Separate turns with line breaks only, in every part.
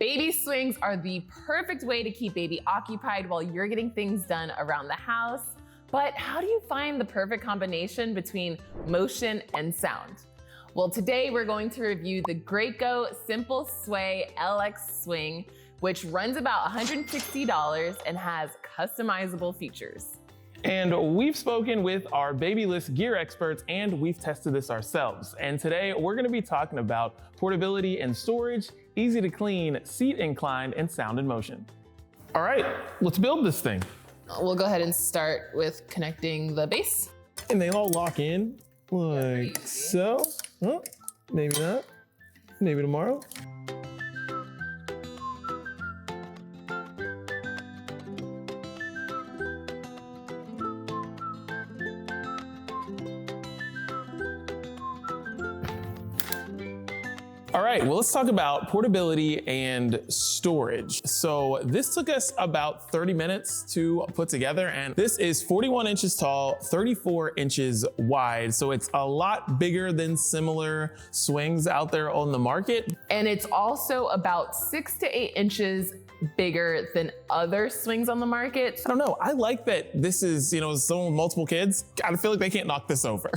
Baby swings are the perfect way to keep baby occupied while you're getting things done around the house. But how do you find the perfect combination between motion and sound? Well, today we're going to review the Graco Simple Sway LX Swing, which runs about $160 and has customizable features.
And we've spoken with our Babylist gear experts and we've tested this ourselves. And today we're gonna be talking about portability and storage, easy to clean, seat incline, and sound and motion. All right, let's build this thing.
We'll go ahead and start with connecting the base.
And they all lock in like so. Oh, maybe not, maybe tomorrow. All right, well, let's talk about portability and storage. So this took us about 30 minutes to put together, and this is 41 inches tall, 34 inches wide. So it's a lot bigger than similar swings out there on the market.
And it's also about 6 to 8 inches bigger than other swings on the market.
I don't know, I like that this is, someone with multiple kids, I feel like they can't knock this over.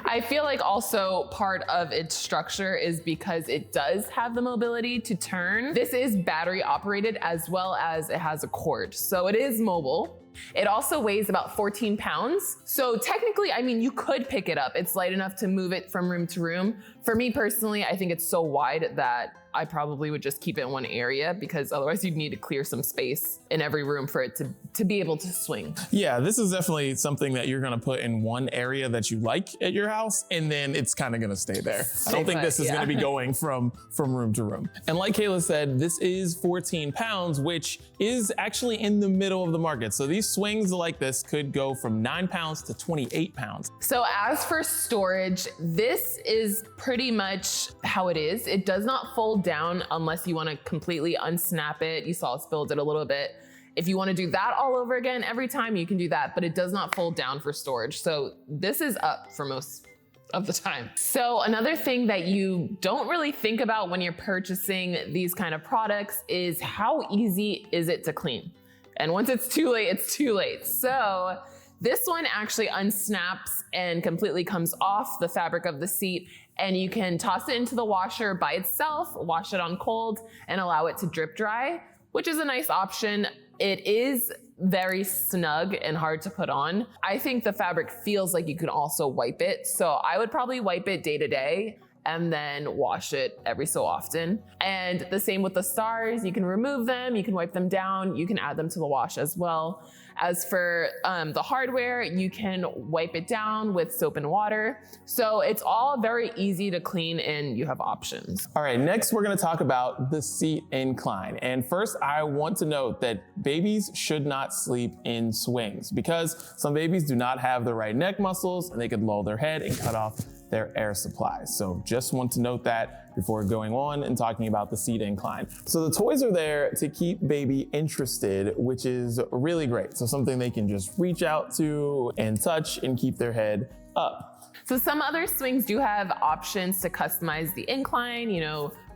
I feel like also part of its structure is because it does have the mobility to turn. This is battery operated as well as it has a cord. So it is mobile. It also weighs about 14 pounds. So technically, you could pick it up. It's light enough to move it from room to room. For me personally, I think it's so wide that I probably would just keep it in one area because otherwise you'd need to clear some space in every room for it to be able to swing.
Yeah, this is definitely something that you're gonna put in one area that you like at your house, and then it's kind of gonna stay there. I don't think this is gonna be going from room to room. And like Kayla said, this is 14 pounds, which is actually in the middle of the market. So these swings like this could go from 9 pounds to 28 pounds.
So as for storage, this is pretty much how it is. It does not fold down unless you want to completely unsnap it. You saw us build it a little bit. If you want to do that all over again every time, you can do that, but it does not fold down for storage. So this is up for most of the time. So another thing that you don't really think about when you're purchasing these kind of products is how easy is it to clean? And once it's too late, it's too late. So this one actually unsnaps and completely comes off the fabric of the seat, and you can toss it into the washer by itself, wash it on cold, and allow it to drip dry, which is a nice option. It is very snug and hard to put on. I think the fabric feels like you can also wipe it. So I would probably wipe it day to day and then wash it every so often. And the same with the stars, you can remove them, you can wipe them down, you can add them to the wash as well. As for the hardware, you can wipe it down with soap and water. So it's all very easy to clean and you have options.
All right, next we're gonna talk about the seat incline. And first I want to note that babies should not sleep in swings because some babies do not have the right neck muscles and they could lull their head and cut off their air supply. So just want to note that before going on and talking about the seat incline. So the toys are there to keep baby interested, which is really great. So something they can just reach out to and touch and keep their head up.
So some other swings do have options to customize the incline,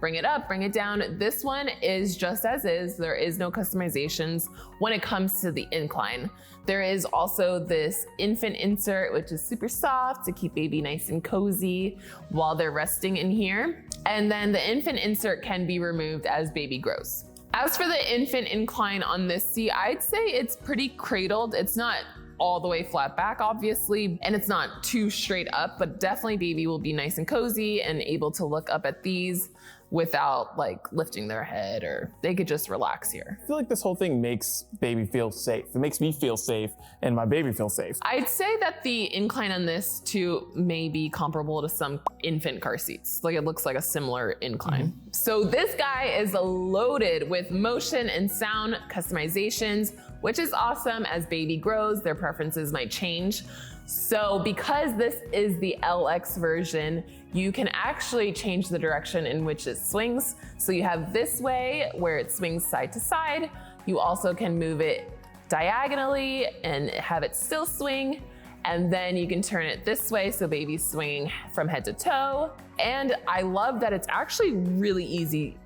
bring it up, bring it down. This one is just as is. There is no customizations when it comes to the incline. There is also this infant insert, which is super soft to keep baby nice and cozy while they're resting in here. And then the infant insert can be removed as baby grows. As for the infant incline on this seat, I'd say it's pretty cradled. It's not all the way flat back, obviously, and it's not too straight up, but definitely baby will be nice and cozy and able to look up at these without lifting their head, or they could just relax here.
I feel like this whole thing makes baby feel safe. It makes me feel safe and my baby feel safe.
I'd say that the incline on this too may be comparable to some infant car seats. It looks like a similar incline. So this guy is loaded with motion and sound customizations, which is awesome. As baby grows, their preferences might change. So because this is the LX version, you can actually change the direction in which it swings. So you have this way where it swings side to side. You also can move it diagonally and have it still swing. And then you can turn it this way so baby's swinging from head to toe. And I love that it's actually really easy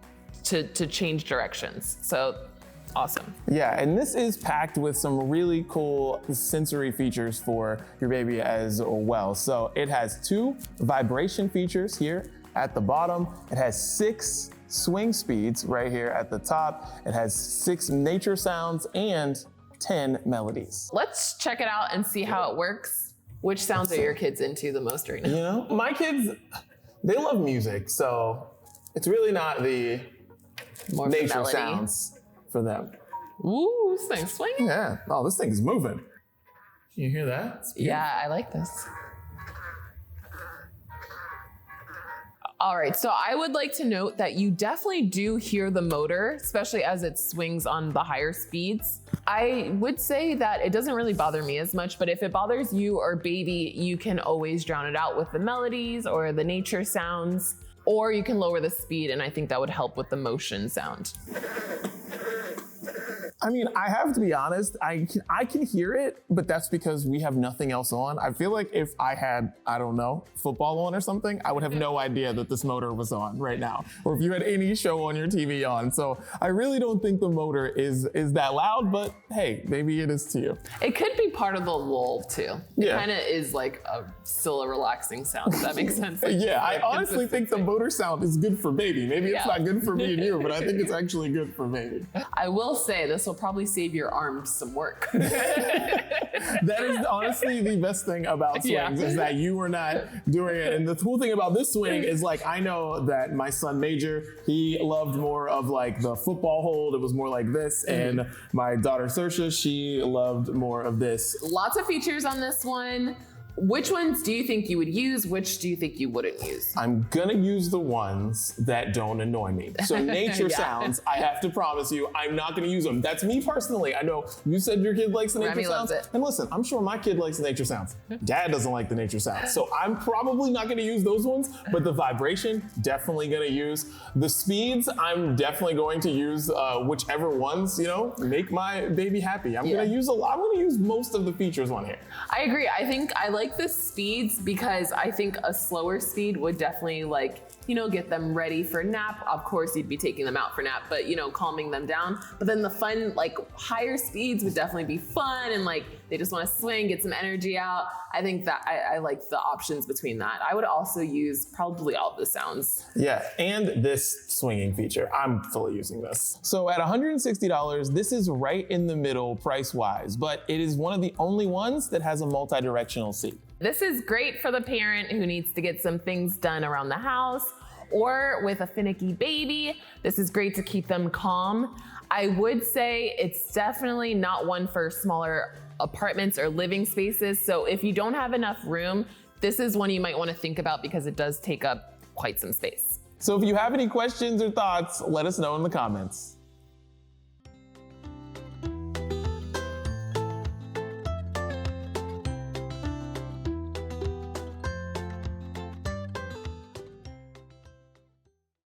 to change directions. So awesome.
Yeah, and this is packed with some really cool sensory features for your baby as well. So it has 2 vibration features here at the bottom. It has 6 swing speeds right here at the top. It has 6 nature sounds and 10 melodies.
Let's check it out and see how it works. Which sounds are your kids into the most right now?
You know, my kids, they love music, so it's really not the
More
nature
melody.
sounds for them.
Ooh, this thing's swinging.
Yeah, oh, this thing is moving. Can you hear that?
Yeah, I like this. All right, so I would like to note that you definitely do hear the motor, especially as it swings on the higher speeds. I would say that it doesn't really bother me as much, but if it bothers you or baby, you can always drown it out with the melodies or the nature sounds, or you can lower the speed, and I think that would help with the motion sound.
I mean, I have to be honest, I can hear it, but that's because we have nothing else on. I feel like if I had, I don't know, football on or something, I would have no idea that this motor was on right now. Or if you had any show on your TV on. So I really don't think the motor is that loud, but hey, maybe it is to you.
It could be part of the lull too. It
Yeah.
kind of is like still a relaxing sound, if that makes sense. Like,
Yeah, I
like
honestly think the motor sound is good for baby. Maybe it's
Yeah.
not good for me and you, but I think it's actually good for baby.
I will say this will probably save your arms some work.
That is honestly the best thing about swings
Yeah.
is that you are not doing it. And the cool thing about this swing is like, I know that my son Major, he loved more of like the football hold. It was more like this. And my daughter Saoirse, she loved more of this.
Lots of features on this one. Which ones do you think you would use? Which do you think you wouldn't use?
I'm gonna use the ones that don't annoy me. So nature
Yeah.
sounds, I have to promise you, I'm not gonna use them. That's me personally. I know you said your kid likes the nature
Remy
sounds.
loves it.
And listen, I'm sure my kid likes the nature sounds. Dad doesn't like the nature sounds. So I'm probably not gonna use those ones, but the vibration, definitely gonna use. The speeds, I'm definitely going to use whichever ones, you know, make my baby happy. I'm
Yeah.
gonna use most of the features on here.
I agree. I think I like the speeds because I think a slower speed would definitely get them ready for nap. Of course, you'd be taking them out for nap, but calming them down. But then the fun, higher speeds would definitely be fun and they just want to swing, get some energy out. I think that I like the options between that. I would also use probably all of the sounds.
Yeah, and this swinging feature, I'm fully using this. So at $160, this is right in the middle price-wise, but it is one of the only ones that has a multi-directional seat.
This is great for the parent who needs to get some things done around the house or with a finicky baby. This is great to keep them calm. I would say it's definitely not one for smaller apartments or living spaces. So if you don't have enough room, this is one you might want to think about because it does take up quite some space.
So if you have any questions or thoughts, let us know in the comments.